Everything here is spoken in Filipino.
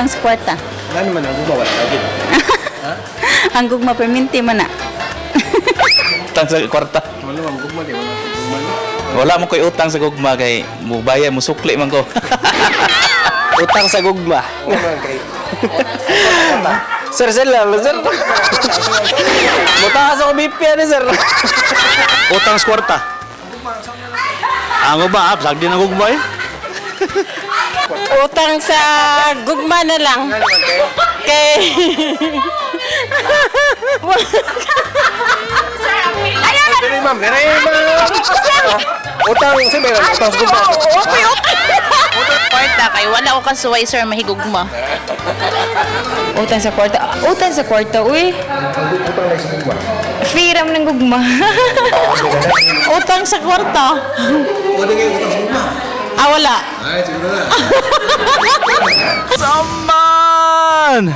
Utang sa kwarta. Ano man ang gumawa lagi? Ang gugma perminti man na. Utang sa kwarta. Ano man gugma di wala gugma. Wala mo ko'y utang sa gugma kay mubaya mo sukli man ko. Utang sa gugma. Ano man kay? Sir, sir lang, sir. Mutakas ako BPA ni sir. Utang sa kwarta. Ang ba, sagdi na gugma eh. Utang sa gugma na lang. Ano man kay? Kay... Dili ma'am, dili ma'am. Utang sa meron, utang sa gugma. Kwarta kay wala ko kasuway sir mahigugma. Utang sa kwarta. Utang sa kwarta, uy. Utang lang sa gugma. Free ram ng gugma. Utang sa kwarta. Wala nga utang sa gugma. Ah, wala. Ay, siguro na. Saman!